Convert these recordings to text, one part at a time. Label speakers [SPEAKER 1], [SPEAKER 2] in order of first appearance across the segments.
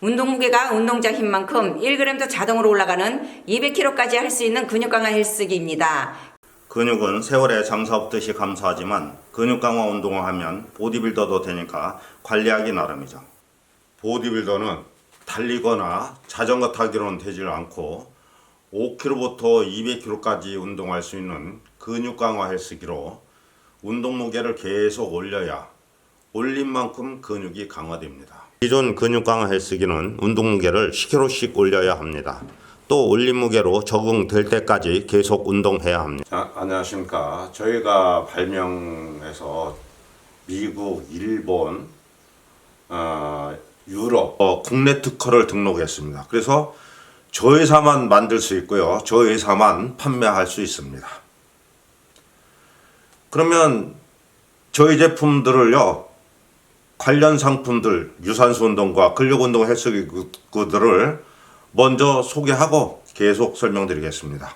[SPEAKER 1] 운동 무게가 운동자 힘만큼 1g도 자동으로 올라가는 200kg까지 할 수 있는 근육 강화 헬스기입니다.
[SPEAKER 2] 근육은 세월에 장사없듯이 감소하지만 근육 강화 운동을 하면 보디빌더도 되니까 관리하기 나름이죠. 보디빌더는 달리거나 자전거 타기로는 되질 않고 5kg부터 200kg까지 운동할 수 있는 근육 강화 헬스기로 운동 무게를 계속 올려야 올린 만큼 근육이 강화됩니다. 기존 근육 강화 헬스기는 운동 무게를 10kg씩 올려야 합니다. 또 올린 무게로 적응될 때까지 계속 운동해야 합니다. 자, 안녕하십니까. 저희가 발명해서 미국, 일본, 유럽 국내 특허를 등록했습니다. 그래서 저 회사만 만들 수 있고요. 저 회사만 판매할 수 있습니다. 그러면 저희 제품들을요, 관련 상품들, 유산소 운동과 근력 운동 헬스기구들을 먼저 소개하고 계속 설명드리겠습니다.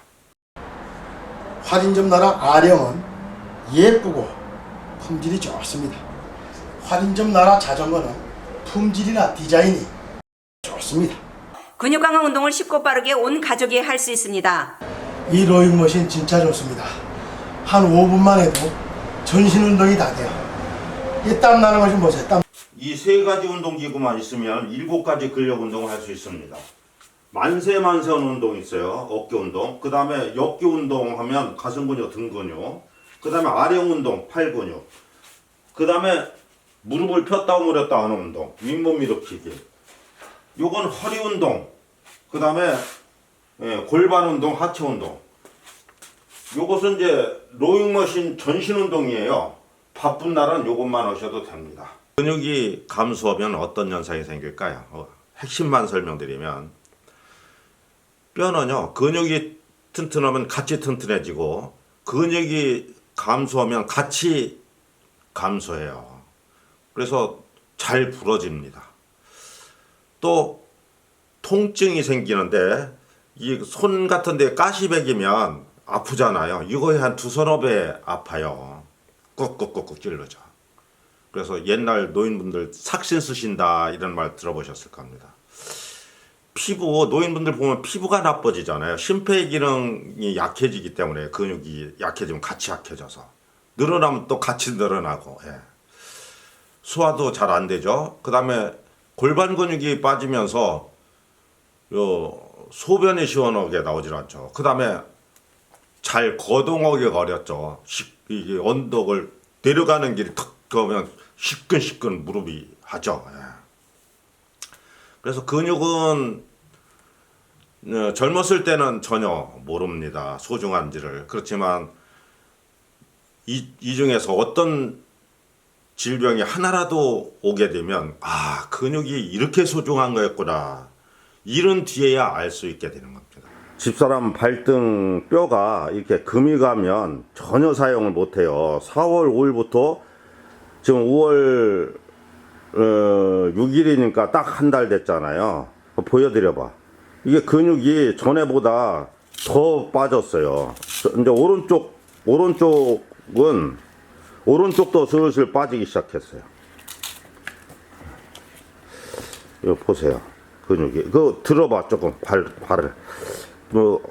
[SPEAKER 3] 할인점 나라 아령은 예쁘고 품질이 좋습니다. 할인점 나라 자전거는 품질이나 디자인이 좋습니다.
[SPEAKER 1] 근육 강화 운동을 쉽고 빠르게 온 가족이 할 수 있습니다.
[SPEAKER 3] 이 로잉머신 진짜 좋습니다. 한 5분만 해도 전신 운동이 다 돼요. 이 땀 나는 거 좀 보세요. 땀.
[SPEAKER 2] 이 세 가지 운동기구만 있으면 7가지 근력 운동을 할 수 있습니다. 만세만 운동 있어요. 어깨 운동. 그 다음에 역기 운동 하면 가슴 근육, 등 근육. 그 다음에 아령 운동, 팔 근육. 그 다음에 무릎을 폈다 오므렸다 하는 운동. 윗몸 일으키기. 요건 허리 운동. 그 다음에 골반 운동, 하체 운동. 요것은 이제 로잉머신 전신 운동이에요. 바쁜 날은 요것만 하셔도 됩니다. 근육이 감소하면 어떤 현상이 생길까요? 핵심만 설명드리면 뼈는요, 근육이 튼튼하면 같이 튼튼해지고 근육이 감소하면 같이 감소해요. 그래서 잘 부러집니다. 또 통증이 생기는데 이 손 같은 데 가시백이면 아프잖아요. 이거에 한 2서너 배 아파요. 꾹꾹꾹꾹 찔러져. 그래서 옛날 노인분들 삭신 쓰신다 이런 말 들어보셨을 겁니다. 피부, 노인분들 보면 피부가 나빠지잖아요. 심폐 기능이 약해지기 때문에 근육이 약해지면 같이 약해져서 늘어나면 또 같이 늘어나고, 예. 소화도 잘 안 되죠. 그 다음에 골반 근육이 빠지면서 소변이 시원하게 나오질 않죠. 그 다음에 잘 거동하기가 어렵죠. 이게 언덕을 내려가는 길이 턱 그러면 시끈시끈 무릎이 하죠. 예. 그래서 근육은 젊었을 때는 전혀 모릅니다. 소중한지를. 그렇지만 이 중에서 어떤 질병이 하나라도 오게 되면 근육이 이렇게 소중한 거였구나. 이런 뒤에야 알 수 있게 되는 겁니다. 집사람 발등 뼈가 이렇게 금이 가면 전혀 사용을 못해요. 4월 5일부터 지금 5월 6일이니까 딱 한 달 됐잖아요. 보여드려봐. 이게 근육이 전에보다 더 빠졌어요. 이제 오른쪽도 슬슬 빠지기 시작했어요. 이거 보세요. 근육이. 그거 들어봐, 조금 발을.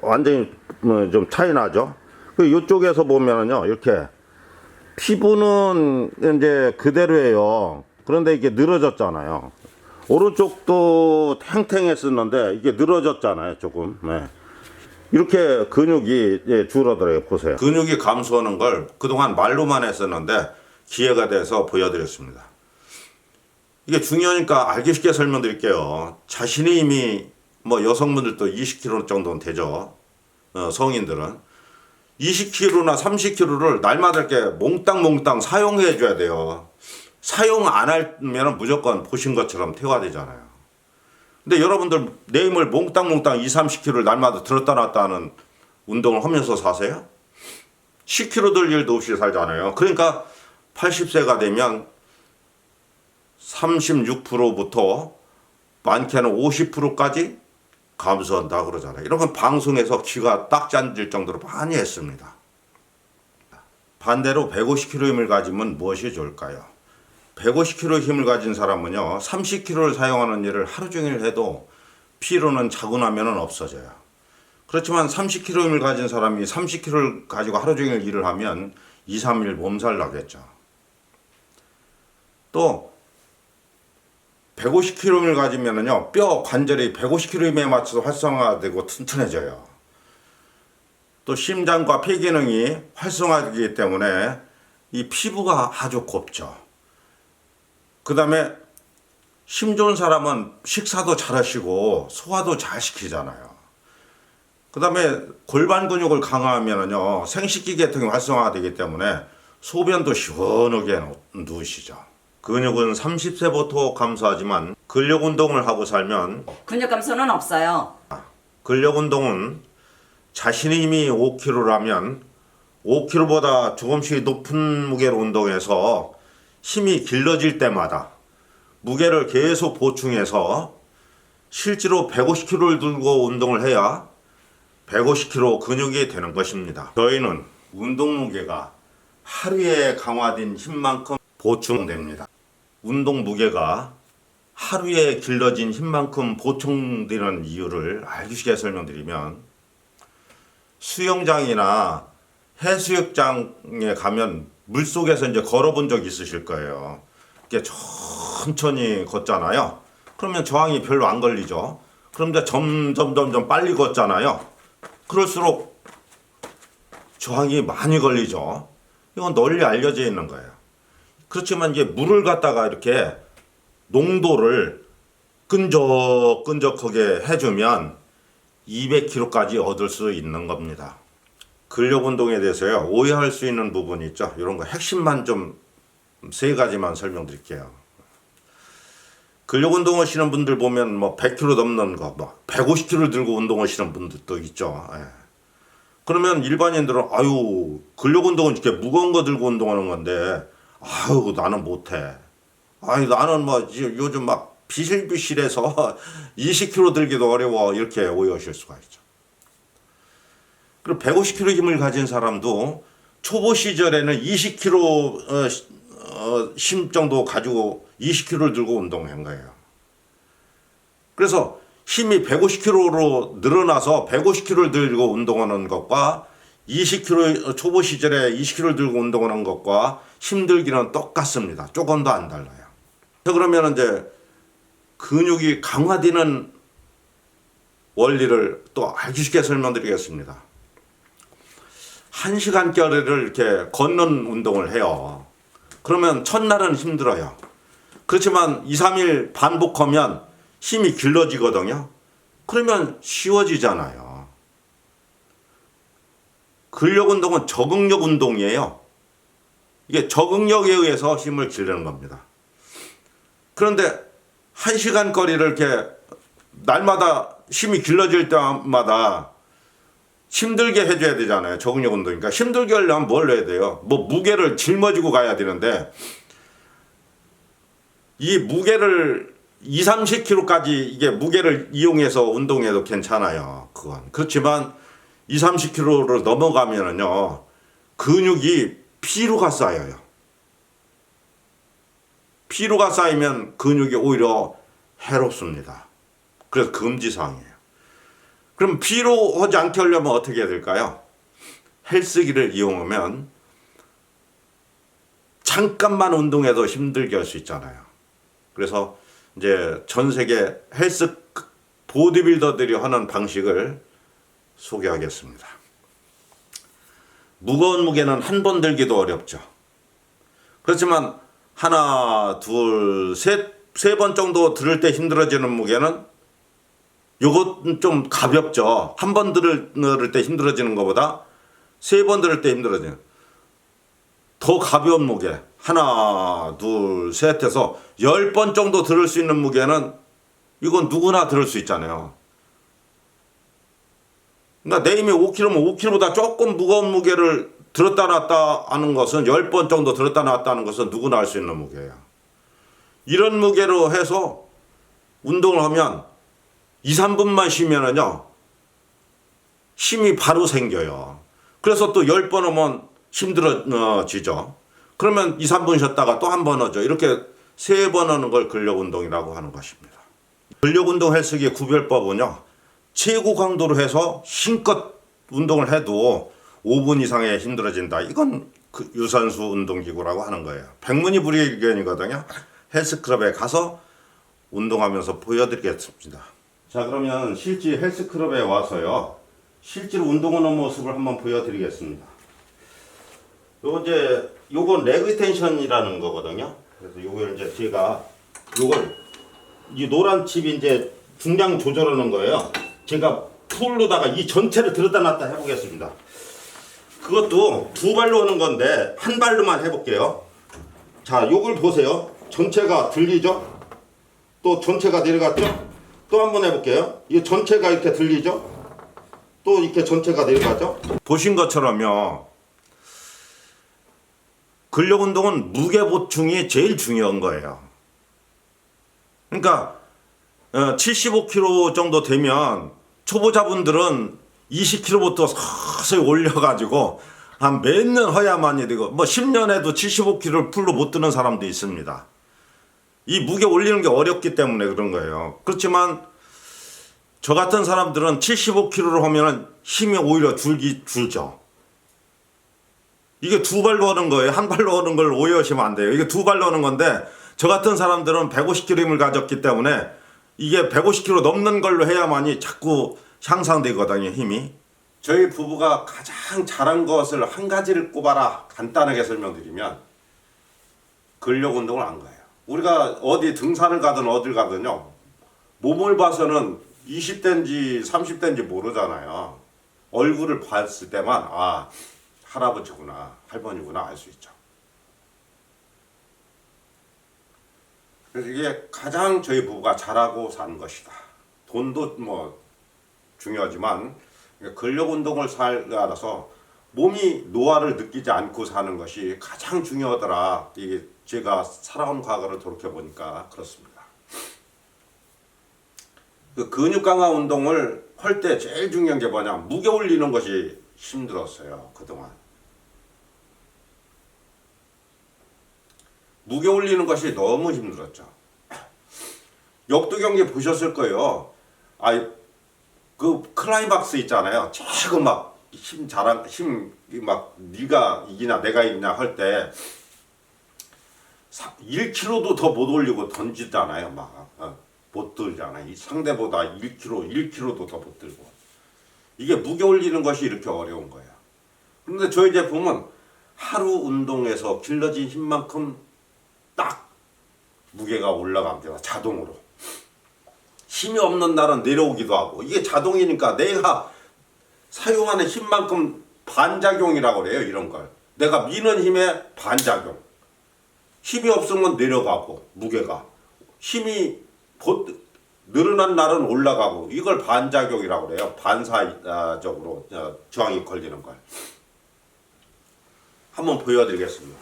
[SPEAKER 2] 완전히 좀 차이 나죠. 이쪽에서 보면은요, 이렇게 피부는 이제 그대로예요. 그런데 이게 늘어졌잖아요. 오른쪽도 탱탱했었는데 이게 늘어졌잖아요, 조금. 네. 이렇게 근육이 줄어들어요. 보세요. 근육이 감소하는 걸 그동안 말로만 했었는데 기회가 돼서 보여드렸습니다. 이게 중요하니까 알기 쉽게 설명드릴게요. 자신이 이미 여성분들도 20kg 정도는 되죠. 성인들은 20kg나 30kg를 날마다 이렇게 몽땅 사용해 줘야 돼요. 사용 안 하면 무조건 보신 것처럼 퇴화되잖아요. 근데 여러분들 내 힘을 몽땅 20, 30kg를 날마다 들었다 놨다 하는 운동을 하면서 사세요? 10kg 들 일도 없이 살잖아요. 그러니까 80세가 되면 36%부터 많게는 50%까지 감소한다 그러잖아요. 이런 건 방송에서 귀가 딱 잠질 정도로 많이 했습니다. 반대로 150kg 힘을 가지면 무엇이 좋을까요? 150kg 힘을 가진 사람은요, 30kg를 사용하는 일을 하루 종일 해도 피로는 자고 나면은 없어져요. 그렇지만 30kg 힘을 가진 사람이 30kg를 가지고 하루 종일 일을 하면 2, 3일 몸살 나겠죠. 또 150kg 힘을 가지면은요, 뼈 관절이 150kg 힘에 맞춰서 활성화되고 튼튼해져요. 또 심장과 폐 기능이 활성화되기 때문에 이 피부가 아주 곱죠. 그 다음에 힘 좋은 사람은 식사도 잘 하시고 소화도 잘 시키잖아요. 그 다음에 골반 근육을 강화하면은요, 생식기 계통이 활성화되기 때문에 소변도 시원하게 누우시죠. 근육은 30세부터 감소하지만 근력 운동을 하고 살면
[SPEAKER 1] 근육 감소는 없어요.
[SPEAKER 2] 근력 운동은 자신의 힘이 5kg라면 5kg보다 조금씩 높은 무게로 운동해서 힘이 길러질 때마다 무게를 계속 보충해서 실제로 150kg를 들고 운동을 해야 150kg 근육이 되는 것입니다. 저희는 운동 무게가 하루에 강화된 힘만큼 보충됩니다. 운동 무게가 하루에 길러진 힘만큼 보충되는 이유를 알기 쉽게 설명드리면, 수영장이나 해수욕장에 가면 물속에서 이제 걸어본 적 있으실 거예요. 이렇게 천천히 걷잖아요. 그러면 저항이 별로 안 걸리죠. 그럼 이제 점점 빨리 걷잖아요. 그럴수록 저항이 많이 걸리죠. 이건 널리 알려져 있는 거예요. 그렇지만 이제 물을 갖다가 이렇게 농도를 끈적끈적하게 해주면 200kg까지 얻을 수 있는 겁니다. 근력 운동에 대해서요, 오해할 수 있는 부분이 있죠. 이런 거 핵심만 좀 3가지만 설명드릴게요. 근력 운동 하시는 분들 보면 뭐 100kg 넘는 거, 뭐 150kg 들고 운동하시는 분들도 있죠. 예. 그러면 일반인들은 아유, 근력 운동은 이렇게 무거운 거 들고 운동하는 건데 아유, 나는 못해. 아유, 나는 뭐 요즘 막 비실비실해서 20kg 들기도 어려워, 이렇게 오해하실 수가 있죠. 그리고 150kg 힘을 가진 사람도 초보 시절에는 20kg 힘 정도 가지고 20kg를 들고 운동한 거예요. 그래서 힘이 150kg로 늘어나서 150kg를 들고 운동하는 것과 20kg 초보 시절에 20kg를 들고 운동하는 것과 힘들기는 똑같습니다. 조금 더 안 달라요. 그러면 이제 근육이 강화되는 원리를 또 알기 쉽게 설명드리겠습니다. 1시간짜리를 이렇게 걷는 운동을 해요. 그러면 첫날은 힘들어요. 그렇지만 2, 3일 반복하면 힘이 길러지거든요. 그러면 쉬워지잖아요. 근력 운동은 적응력 운동이에요. 이게 적응력에 의해서 힘을 기르는 겁니다. 그런데 1시간 거리를 이렇게 날마다 힘이 길러질 때마다 힘들게 해줘야 되잖아요. 적응력 운동이니까. 힘들게 하려면 뭘 해야 돼요? 뭐 무게를 짊어지고 가야 되는데, 이 무게를 2, 30kg까지 이게 무게를 이용해서 운동해도 괜찮아요. 그건. 그렇지만 2, 30kg를 넘어가면은요, 근육이 피로가 쌓여요. 피로가 쌓이면 근육이 오히려 해롭습니다. 그래서 금지사항이에요. 그럼 피로하지 않게 하려면 어떻게 해야 될까요? 헬스기를 이용하면 잠깐만 운동해도 힘들게 할 수 있잖아요. 그래서 이제 전 세계 헬스 보디빌더들이 하는 방식을 소개하겠습니다. 무거운 무게는 한 번 들기도 어렵죠. 그렇지만 하나, 둘, 세 번 정도 들을 때 힘들어지는 무게는 요것은 좀 가볍죠. 한 번 들을 때 힘들어지는 것보다 3번 들을 때 힘들어지는 더 가벼운 무게, 하나, 둘, 셋 해서 10번 정도 들을 수 있는 무게는 이건 누구나 들을 수 있잖아요. 그러니까 내 힘이 5kg면 5kg보다 조금 무거운 무게를 들었다 놨다 하는 것은 10번 정도 들었다 놨다 하는 것은 누구나 할 수 있는 무게예요. 이런 무게로 해서 운동을 하면 2, 3분만 쉬면은요, 힘이 바로 생겨요. 그래서 또 10번 하면 힘들어지죠. 그러면 2, 3분 쉬었다가 또 한 번 하죠. 이렇게 3번 하는 걸 근력운동이라고 하는 것입니다. 근력운동 헬스기의 구별법은요. 최고 강도로 해서 힘껏 운동을 해도 5분 이상에 힘들어진다. 이건 그 유산소 운동기구라고 하는 거예요. 백문이불여의견이거든요. 헬스클럽에 가서 운동하면서 보여드리겠습니다. 자, 그러면 실제 헬스클럽에 와서요. 실제로 운동하는 모습을 한번 보여드리겠습니다. 요건 레그 텐션이라는 거거든요. 그래서 요걸 이제 제가 이 노란 칩이 이제 중량 조절하는 거예요. 제가 풀로다가 이 전체를 들었다 놨다 해보겠습니다. 그것도 2발로 하는 건데 한 발로만 해볼게요. 자, 요걸 보세요. 전체가 들리죠? 또 전체가 내려갔죠? 또 한번 해볼게요. 이 전체가 이렇게 들리죠? 또 이렇게 전체가 내려가죠? 보신 것처럼요. 근력운동은 무게 보충이 제일 중요한 거예요. 그러니까 75kg 정도 되면 초보자분들은 20kg부터 서서히 올려가지고 한 몇 년 허야만이 되고 뭐 10년 해도 75kg를 풀로 못 드는 사람도 있습니다. 이 무게 올리는 게 어렵기 때문에 그런 거예요. 그렇지만 저 같은 사람들은 75kg로 하면 힘이 오히려 줄죠. 이게 2발로 하는 거예요. 한 발로 하는 걸 오해하시면 안 돼요. 이게 2발로 하는 건데 저 같은 사람들은 150kg 힘을 가졌기 때문에 이게 150kg 넘는 걸로 해야만이 자꾸 향상되거든요, 힘이. 저희 부부가 가장 잘한 것을 한 가지를 꼽아라 간단하게 설명드리면 근력 운동을 한 거예요. 우리가 어디 등산을 가든 어딜 가든요. 몸을 봐서는 20대인지 30대인지 모르잖아요. 얼굴을 봤을 때만 할아버지구나 할머니구나 알 수 있죠. 그래서 이게 가장 저희 부부가 잘하고 산 것이다. 돈도 뭐 중요하지만 근력 운동을 알아서 몸이 노화를 느끼지 않고 사는 것이 가장 중요하더라. 이게 제가 살아온 과거를 돌이켜 보니까 그렇습니다. 그 근육 강화 운동을 할 때 제일 중요한 게 뭐냐? 무게 올리는 것이 힘들었어요. 그동안. 무게 올리는 것이 너무 힘들었죠. 역도 경기 보셨을 거예요. 그 클라이막스 있잖아요. 최고 막 네가 이기나 내가 이기나 할 때 1kg도 더 못 올리고 던지잖아요. 못 들잖아요. 이 상대보다 1kg도 더 못 들고. 이게 무게 올리는 것이 이렇게 어려운 거예요. 그런데 저희 제품은 하루 운동에서 길러진 힘만큼 딱 무게가 올라갑니다. 자동으로. 힘이 없는 날은 내려오기도 하고 이게 자동이니까 내가 사용하는 힘만큼 반작용이라고 그래요. 이런 걸. 내가 미는 힘의 반작용. 힘이 없으면 내려가고 무게가. 힘이 늘어난 날은 올라가고 이걸 반작용이라고 그래요. 반사적으로 저항이 걸리는 걸. 한번 보여드리겠습니다.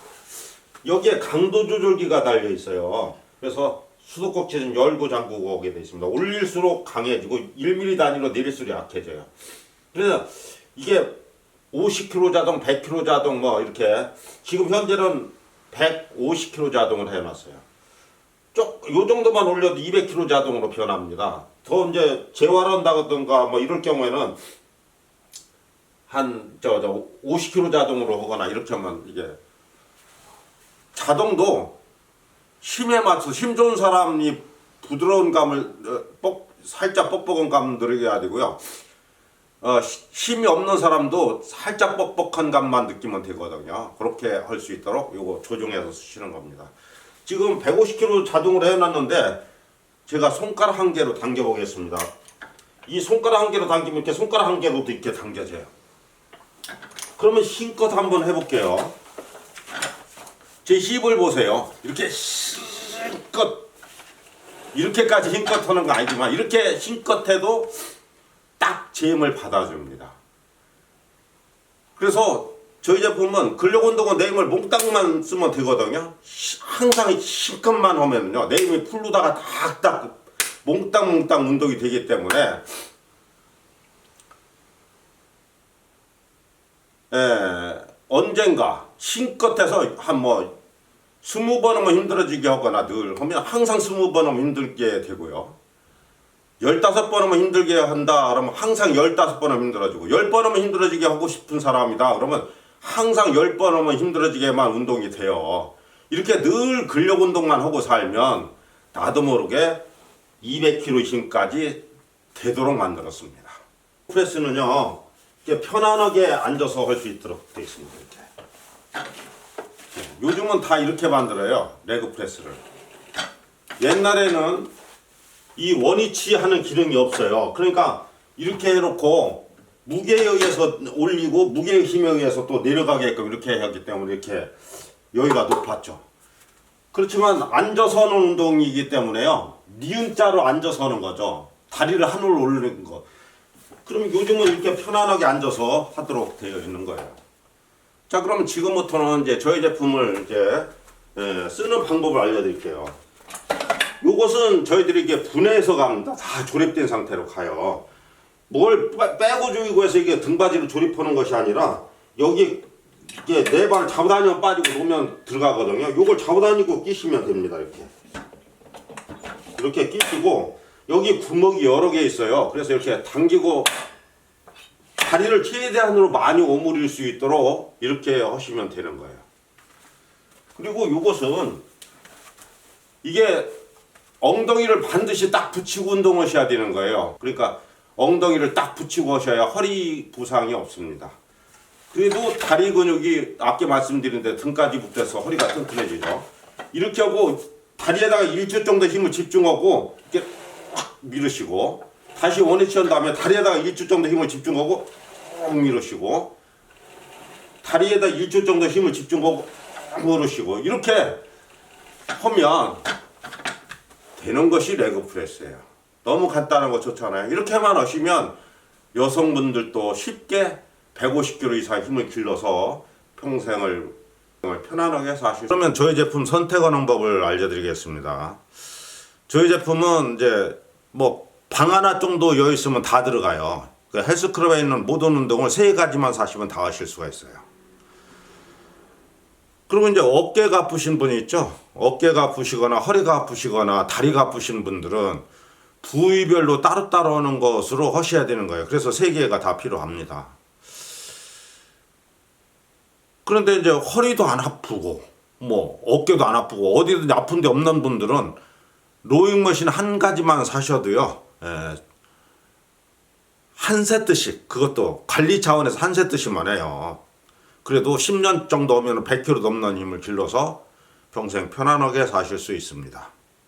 [SPEAKER 2] 여기에 강도 조절기가 달려 있어요. 그래서 수도꼭지는 열고 잠그고 오게 되어 있습니다. 올릴수록 강해지고 1mm 단위로 내릴수록 약해져요. 그래서 이게 50kg 자동, 100kg 자동 뭐 이렇게 지금 현재는 150kg 자동을 해놨어요. 요 정도만 올려도 200kg 자동으로 변합니다. 더 이제 재활한다든가 뭐 이럴 경우에는 한 50kg 자동으로 하거나 이렇게 하면 이게 자동도 힘에 맞춰 힘 좋은 사람이 부드러운 감을 살짝 뻑뻑한 감 들여야 되고요. 힘이 없는 사람도 살짝 뻑뻑한 감만 느끼면 되거든요. 그렇게 할 수 있도록 요거 조정해서 쓰시는 겁니다. 지금 150kg 자동으로 해놨는데 제가 손가락 한 개로 당겨 보겠습니다. 이 손가락 한 개로 당기면 이렇게 손가락 한 개로도 이렇게 당겨져요. 그러면 힘껏 한번 해볼게요. 제 힙을 보세요. 이렇게 힘껏 이렇게까지 힘껏 하는 거 아니지만 이렇게 힘껏 해도 딱 제 힘을 받아줍니다. 그래서 저희 제품은 근력 운동은 내 힘을 몽땅만 쓰면 되거든요. 항상 힘껏만 하면요 내 힘이 풀로다가 딱딱 몽땅 운동이 되기 때문에 언젠가 신껏해서 한 뭐 20번 하면 힘들어지게 하거나 늘 하면 항상 20번 하면 힘들게 되고요. 15번 하면 힘들게 한다 그러면 항상 15번 하면 힘들어지고 10번 하면 힘들어지게 하고 싶은 사람이다 그러면 항상 10번 하면 힘들어지게만 운동이 돼요. 이렇게 늘 근력 운동만 하고 살면 나도 모르게 200kg 힘까지 되도록 만들었습니다. 프레스는요 이렇게 편안하게 앉아서 할 수 있도록 되어 있습니다. 이렇게. 요즘은 다 이렇게 만들어요. 레그 프레스를. 옛날에는 이 원위치 하는 기능이 없어요. 그러니까 이렇게 해놓고 무게에 의해서 올리고 무게의 힘에 의해서 또 내려가게끔 이렇게 하기 때문에 이렇게 여기가 높았죠. 그렇지만 앉아서 하는 운동이기 때문에요. 니은자로 앉아서 하는 거죠. 다리를 하늘로 올리는 거. 그럼 요즘은 이렇게 편안하게 앉아서 하도록 되어 있는 거예요. 자, 그럼 지금부터는 이제 저희 제품을 이제 쓰는 방법을 알려드릴게요. 요것은 저희들이 이게 분해해서 갑니다. 다 조립된 상태로 가요. 뭘 빼고 조이고 해서 이게 등받이로 조립하는 것이 아니라 여기 이게 네 발을 잡고 다니면 빠지고 놓으면 들어가거든요. 요걸 잡고 다니고 끼시면 됩니다. 이렇게 끼시고 여기 구멍이 여러 개 있어요. 그래서 이렇게 당기고 다리를 최대한으로 많이 오므릴 수 있도록 이렇게 하시면 되는 거예요. 그리고 요것은 이게 엉덩이를 반드시 딱 붙이고 운동하셔야 되는 거예요. 그러니까 엉덩이를 딱 붙이고 하셔야 허리 부상이 없습니다. 그래도 다리 근육이 아까 말씀드린 데 등까지 붙어서 허리가 튼튼해지죠. 이렇게 하고 다리에다가 1초 정도 힘을 집중하고 이렇게 확 밀으시고 다시 원위치 한 다음에 다리에다가 1초 정도 힘을 집중하고 쭉 밀으시고 다리에다 1초 정도 힘을 집중하고 밀으시고 이렇게 하면 되는 것이 레그 프레스예요. 너무 간단한 거 좋잖아요. 이렇게만 하시면 여성분들도 쉽게 150kg 이상 힘을 길러서 평생을 편안하게 사실. 그러면 저희 제품 선택하는 법을 알려드리겠습니다. 저희 제품은 이제 뭐 방 하나 정도 여유 있으면 다 들어가요. 그 헬스클럽에 있는 모든 운동을 3가지만 사시면 다 하실 수가 있어요. 그리고 이제 어깨가 아프신 분이 있죠. 어깨가 아프시거나 허리가 아프시거나 다리가 아프신 분들은 부위별로 따로따로 하는 것으로 하셔야 되는 거예요. 그래서 3개가 다 필요합니다. 그런데 이제 허리도 안 아프고 뭐 어깨도 안 아프고 어디든지 아픈 데 없는 분들은 로잉머신 한 가지만 사셔도요. 한 세트씩 그것도 관리 차원에서 한 세트씩만 해요. 그래도 10년 정도 하면 100kg 넘는 힘을 길러서 평생 편안하게 사실 수 있습니다.